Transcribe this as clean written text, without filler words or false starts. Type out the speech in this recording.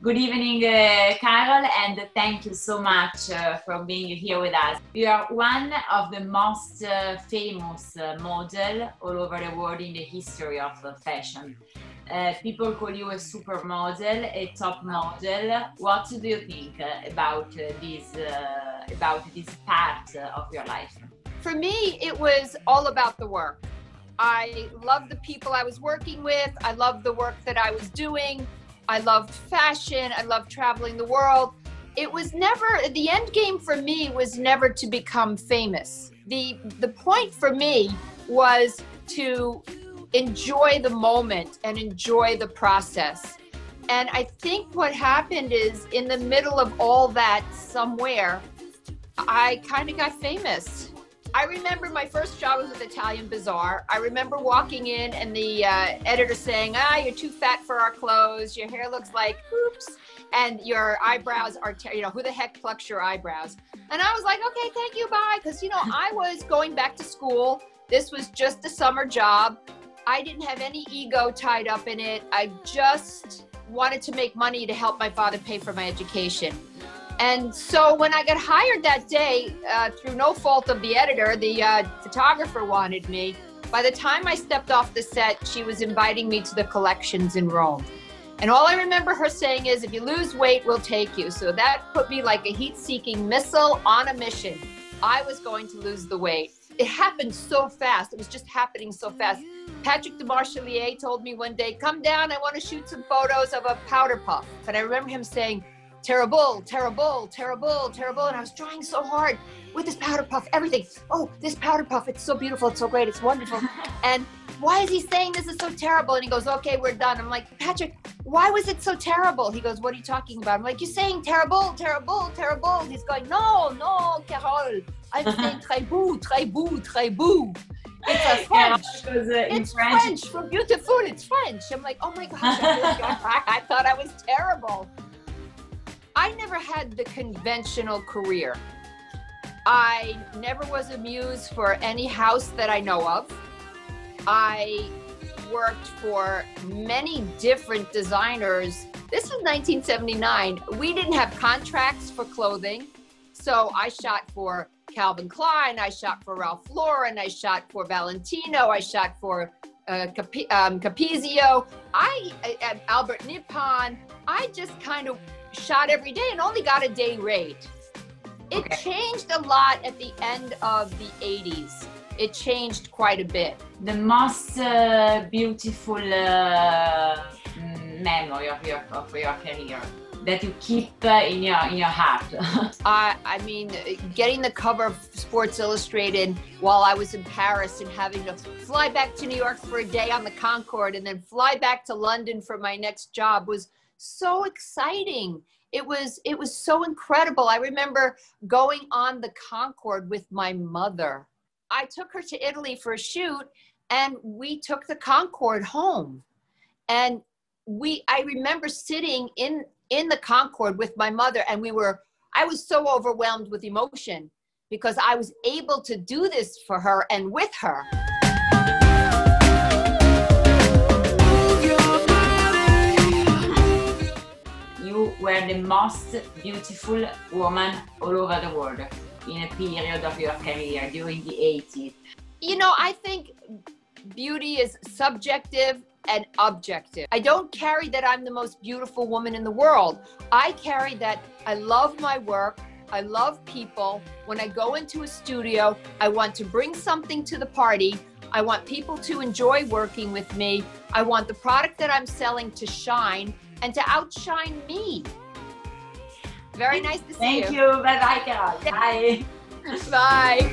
Good evening, Carol, and thank you so much for being here with us. You are one of the most famous model all over the world in the history of fashion. People call you a supermodel, a top model. What do you think about this part of your life? For me, it was all about the work. I loved the people I was working with. I loved the work that I was doing. I loved fashion. I loved traveling the world. It was never, the end game for me was never to become famous. The point for me was to enjoy the moment and enjoy the process. And I think what happened is in the middle of all that somewhere, I kind of got famous. I remember my first job was with Italian Bazaar. I remember walking in and the editor saying, you're too fat for our clothes. Your hair looks like oops. And your eyebrows are, who the heck plucks your eyebrows? And I was like, okay, thank you, bye. Because, I was going back to school. This was just a summer job. I didn't have any ego tied up in it. I just wanted to make money to help my father pay for my education. And so when I got hired that day, through no fault of the editor, the photographer wanted me. By the time I stepped off the set, she was inviting me to the collections in Rome. And all I remember her saying is, if you lose weight, we'll take you. So that put me like a heat-seeking missile on a mission. I was going to lose the weight. It happened so fast. It was just happening so fast. Patrick de Marchelier told me one day, come down, I want to shoot some photos of a powder puff. And I remember him saying, terrible, terrible, terrible, terrible. And I was trying so hard with this powder puff, everything. Oh, this powder puff, it's so beautiful, it's so great, it's wonderful. And why is he saying this is so terrible? And he goes, okay, we're done. I'm like, Patrick, why was it so terrible? He goes, what are you talking about? I'm like, you're saying terrible, terrible, terrible. He's going, no, Carol, I'm saying très beau, très beau, très beau. It's French. It's French. For beautiful, it's French. I'm like, oh my gosh, I thought I was terrible. I never had the conventional career. I never was a muse for any house that I know of. I worked for many different designers. This was 1979. We didn't have contracts for clothing. So I shot for Calvin Klein, I shot for Ralph Lauren, I shot for Valentino, I shot for Capezio, Albert Nippon. I just kind of shot every day and only got a day rate. It changed a lot at the end of the 80s. It changed quite a bit. The most beautiful memory of your career that you keep in your heart? I mean, getting the cover of Sports Illustrated while I was in Paris and having to fly back to New York for a day on the Concorde and then fly back to London for my next job was so exciting. It was so incredible. I remember going on the Concorde with my mother. I took her to Italy for a shoot and we took the Concorde home. And I remember sitting in the Concorde with my mother and I was so overwhelmed with emotion because I was able to do this for her and with her. You were the most beautiful woman all over the world in a period of your career during the 80s. I think beauty is subjective and objective. I don't carry that I'm the most beautiful woman in the world. I carry that I love my work, I love people. When I go into a studio, I want to bring something to the party. I want people to enjoy working with me. I want the product that I'm selling to shine and to outshine me. Very nice to see you. Thank you. Bye-bye, Carol. Bye. Bye.